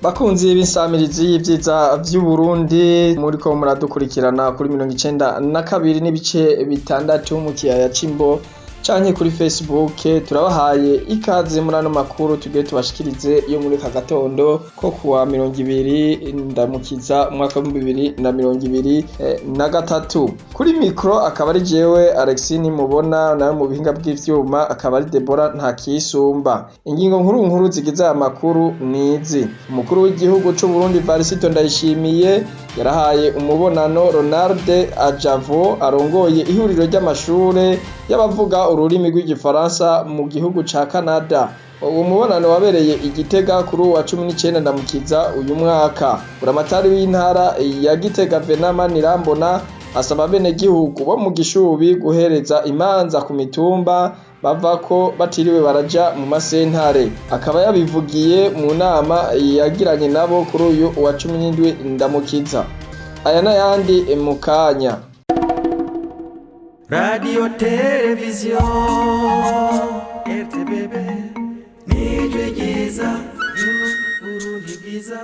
Bakunzi b'insamirizi y'ivyiza vy'Uburundi muriko muradukurikirana kuri 92 n'ibice bitandatu mu kiyaya c'Imbo canke kuri Facebook, turabahaye ikaze muri ano makuru tugiye tubashikirize yo muri kagatondo ko kuwa 20 Ndamukiza umwaka wa 2023. Kuri mikro akaba ari jewe Alexine mubona, nayo mu bihinga bw'ivyuma akaba ari Deborah Ntakisumba. Ingingo nkuru zigize aya makuru nizi: umukuru w'igihugu c'Uburundi Ndayishimiye yarahaye umubonano Ronald Ajavo arongoye ihuriro ry'amashure y'abavuga ururimi rw'igifaransa mu gihugu ca Canada. Uwo mubonano wabereye Igitega kuri uwa 19 Ndamukiza uyu mwaka. Buramatari w'intara ya Gitega Ndamukiza asaba bene gihugu bo mu Gishubi guhereza imanza ku mitumba bavako batiriwe baraja mu masentare. Akaba yabivugiye mu nama yagiranye nabo kuri uyu wa 17 Ndamukiza. Aya n'ayandi mu kanya. Radio Television RTBB Nijwigiza Urundi bwiza.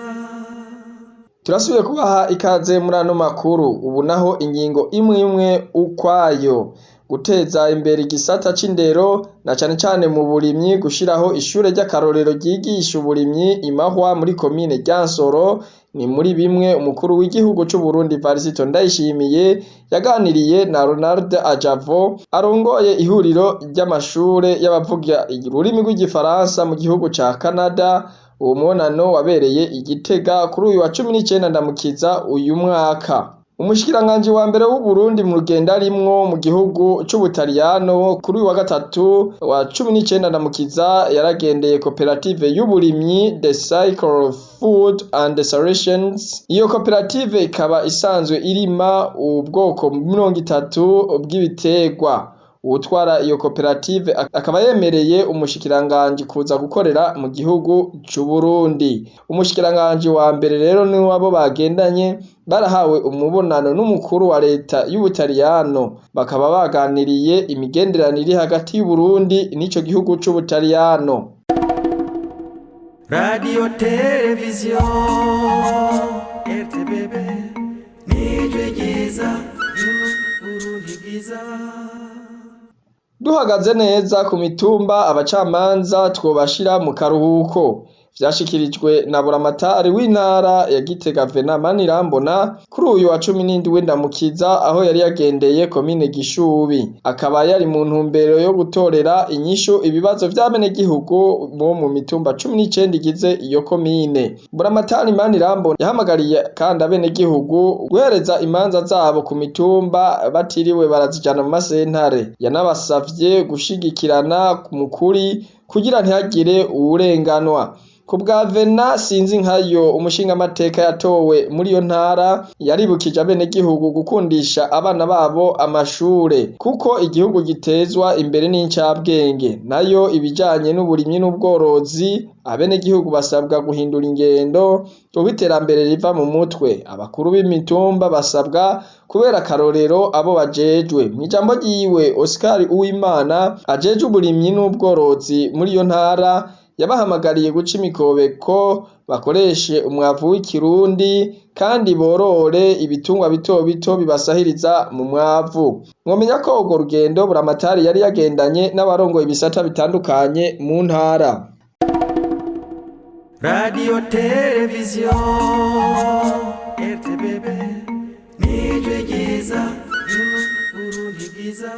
Turasubiye kubaha ikaze muri ano makuru. Ubu naho ingingo imwe ukwayo: guteza imbere igisata c'indero na cane mu burimyi, gushiraho ishure ry'akarorero ryigisha uburimyi Imahwa muri komine Ryansoro, ni muri bimwe umukuru w'igihugu c'Uburundi Ndayishimiye yaganiriye na Ronald Ajavo arongoye ihuriro ry'amashure y'abavuga ururimi rw'igifaransa mu gihugu ca Canada. Uwo mubonano wabereye Igitega kuri uyu wa 19 Ndamukiza uyu mwaka. Umushikiranganji wa mbere w'Uburundi mu rugendo arimwo mu gihugu c'Ubutaliyano kuri uyu wa gatatu wa 19 Ndamukiza yaragendeye koperative y'uburimyi The Cycle of Food and Solutions. Iyo koperative ikaba isanzwe irima ubwoko 30 bw'ibiterwa. Uwutwara iyo koperative akaba yemereye umushikiranganji kuza gukorera mu gihugu c'Uburundi. Umushikiranganji wa mbere rero ni wabo bagendanye barahawe umubonano n'umukuru wa leta y'Ubutaliyano, bakaba baganiriye imigenderanire hagati y'Uburundi n'ico gihugu c'Ubutaliyano. Radio Television RTBB Nijwigiza Urundi bwiza. Duhagaze neza ku mitumba, abacamanza twobashira mu karuhuko. Vyashikirijwe na buramatari w'intara ya Gitega Ndamukiza kuri uyu wa 17 Ndamukiza, aho yari yagendeye komine Gishubi. Akaba yari mu ntumbero yo gutorera inyishu ibibazo vy'abene gihugu bo mu mitumba 19 igize iyo komine. Buramatari yahamagariye kandi abene gihugu guhereza imanza zabo ku mitumba batiriwe barazijana mu masentare. Yanabasavye gushigikirana mu kuri kugira ntihagire uwurenganwa. Kubwa Vena Sinzinkayo, umushingamateka yatowe muri iyo ntara, yaribukije abene gihugu gukundisha abana babo amashure kuko igihugu gitezwa imbere n'incabwenge. Nayo ibijanye n'uburimyi n'ubworozi, abene gihugu basabwa guhindura ingendo ngo iterambere riva mu mutwe. Abakuru b'imitumba basabwa kubera akarorero abo bajejwe. Mw'ijambo ryiwe, Oscar Uwimana ajejwe uburimyi n'ubworozi muri iyo ntara yabahamagariye guca imikobeko, bakoreshe umwavu w'ikirundi kandi borore ibitungwa bito bibasahiriza mu mwavu. Mwomenya ko urwo rugendo buramatari yari yagendanye n'abarongoye ibisata bitandukanye mu ntara. Radio Television RTBB Nijwigiza Urundi bwiza.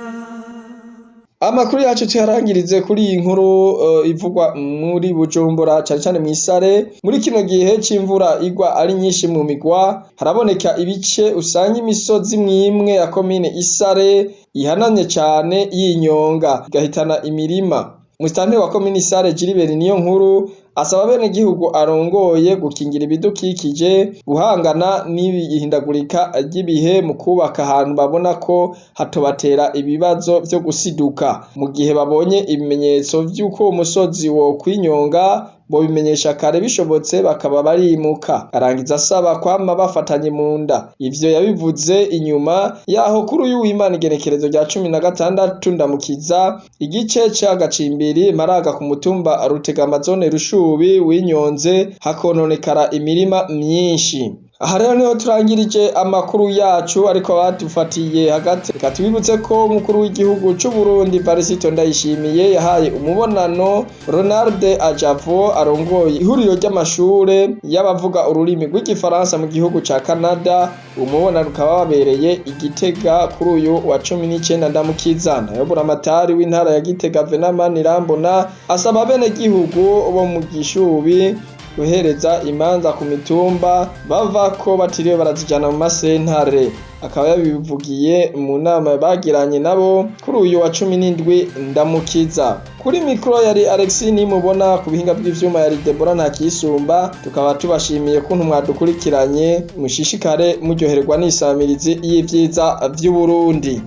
Amakuru yacu tuyarangirize kuri iyi nkuru ivugwa muri Bujumbura cane mw'Isare. Muri kino gihe c'imvura igwa ari nyinshi mu migwa, haraboneka ibice usanga imisozi mwimwe ya komine Isare ihananye cane yinyonga igahitana imirima. Musitanteri wa komine Isare Jiriberi niyo nkuru asaba bene gihugu arongoye gukingira ibidukikije, guhangana n'ibihindagurika ry'ibihe mu kubaka ahantu babona ko hatobatera ibibazo vyo gusiduka. Mu gihe babonye ibimenyetso vy'uko umusozi wo kwinyonga bobimenyesha kare bishobotse bakaba barimuka. Arangiza asaba kwama bafatanye mu nda. Ivyo yabivuze inyuma yaho kuri uyu w'Imana igenekerezo rya 16 Ndamukiza igice ca Gacimbiri Maraga ku mutumba Rutegama zone Rushubi w'inyonze hakononekara imirima myinshi. Aha rero niho turangirije amakuru yacu ariko badufatiye hagati. Reka tubibutse ko umukuru w'igihugu c'Uburundi Varisito Ndayishimiye yahaye umubonano Ronald Ajavo arongoye ihuriro ry'amashure y'abavuga ururimi rw'igifaransa mu gihugu ca Canada. Umubonano ukaba wabereye Igitega kuri uyu wa 19 Ndamukiza. Nayo buramatari w'intara ya Gitega Venamani asaba bene gihugu bo mu Gishubi guhereza imanza ku mitumba bava ko batiriwe barazijana mu masentare. Akaba yabivugiye mu nama bagiranye nabo kuri uyu wa 17 Ndamukiza. Kuri mikro yari Alexis nimubona, ku bihinga bw'ivyuma yari Deborah Ntakisumba. Tukaba tubashimiye kuntu mwadukurikiranye, mushishikare muryoherwa n'insamirizi y'ivyiza vy'Uburundi.